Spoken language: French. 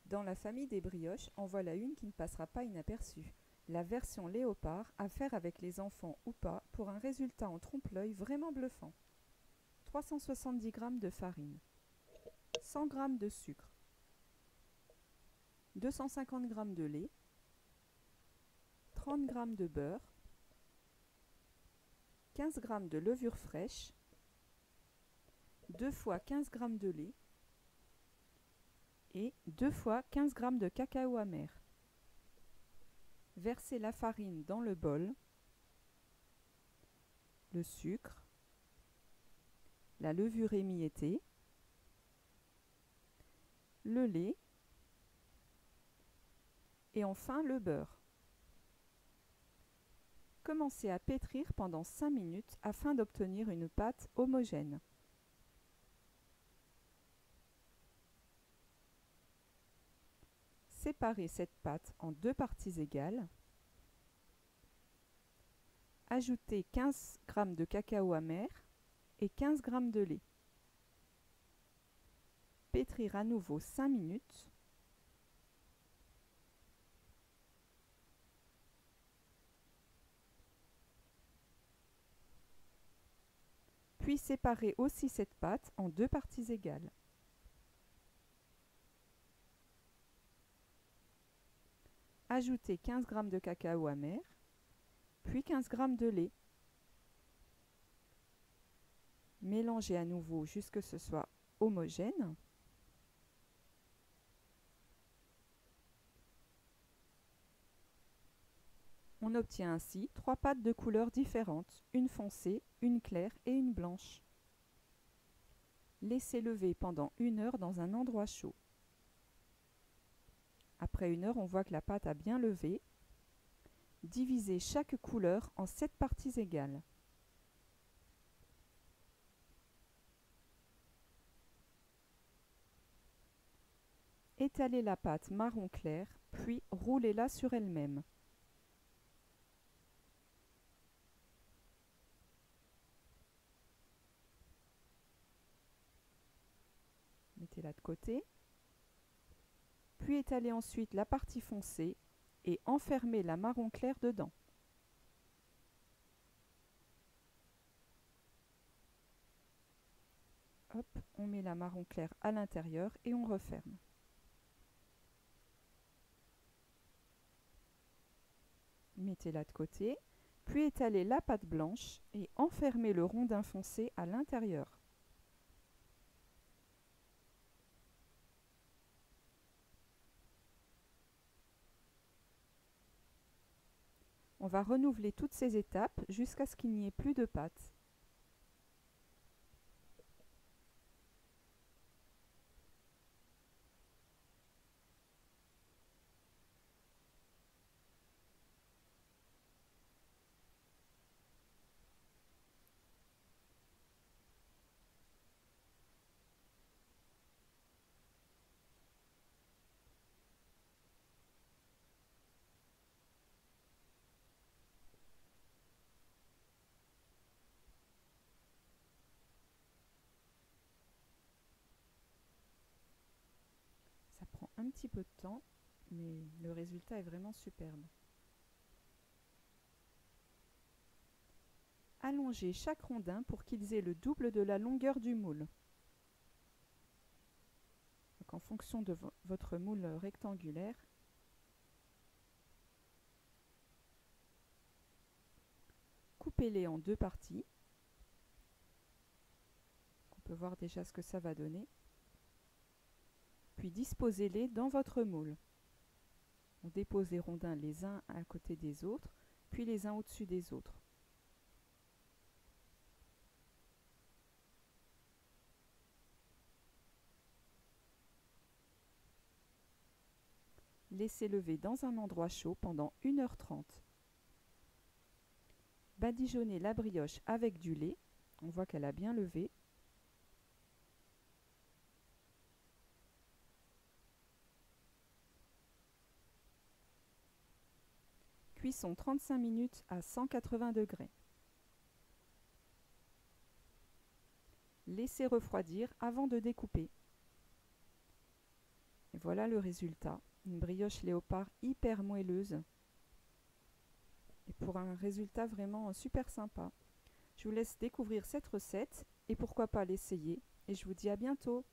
Dans la famille des brioches, en voilà une qui ne passera pas inaperçue. La version léopard à faire avec les enfants ou pas pour un résultat en trompe-l'œil vraiment bluffant. 370 g de farine, 100 g de sucre, 250 g de lait, 30 g de beurre, 15 g de levure fraîche, 2 fois 15 g de lait et 2 fois 15 g de cacao amer. Versez la farine dans le bol, le sucre, la levure émiettée, le lait et enfin le beurre. Commencez à pétrir pendant 5 minutes afin d'obtenir une pâte homogène. Séparez cette pâte en 2 parties égales. Ajoutez 15 g de cacao amer et 15 g de lait. Pétrir à nouveau 5 minutes. Puis séparez aussi cette pâte en 2 parties égales. Ajoutez 15 g de cacao amer, puis 15 g de lait. Mélangez à nouveau jusqu'à ce que ce soit homogène. On obtient ainsi 3 pâtes de couleurs différentes, une foncée, une claire et une blanche. Laissez lever pendant 1 heure dans un endroit chaud. Après 1 heure, on voit que la pâte a bien levé. Divisez chaque couleur en 7 parties égales. Étalez la pâte marron clair, puis roulez-la sur elle-même. Mettez-la de côté. Puis étalez ensuite la partie foncée et enfermez la marron clair dedans. Hop, on met la marron clair à l'intérieur et on referme. Mettez-la de côté, puis étalez la pâte blanche et enfermez le rondin foncé à l'intérieur. On va renouveler toutes ces étapes jusqu'à ce qu'il n'y ait plus de pâte. Ça prend un petit peu de temps, mais le résultat est vraiment superbe. Allongez chaque rondin pour qu'ils aient le double de la longueur du moule. Donc en fonction de votre moule rectangulaire, coupez-les en 2 parties. On peut voir déjà ce que ça va donner. Puis disposez-les dans votre moule. On dépose les rondins les uns à côté des autres, puis les uns au-dessus des autres. Laissez lever dans un endroit chaud pendant 1h30. Badigeonnez la brioche avec du lait. On voit qu'elle a bien levé. Cuisson 35 minutes à 180 degrés. Laissez refroidir avant de découper. Et voilà le résultat, une brioche léopard hyper moelleuse et pour un résultat vraiment super sympa. Je vous laisse découvrir cette recette et pourquoi pas l'essayer et je vous dis à bientôt.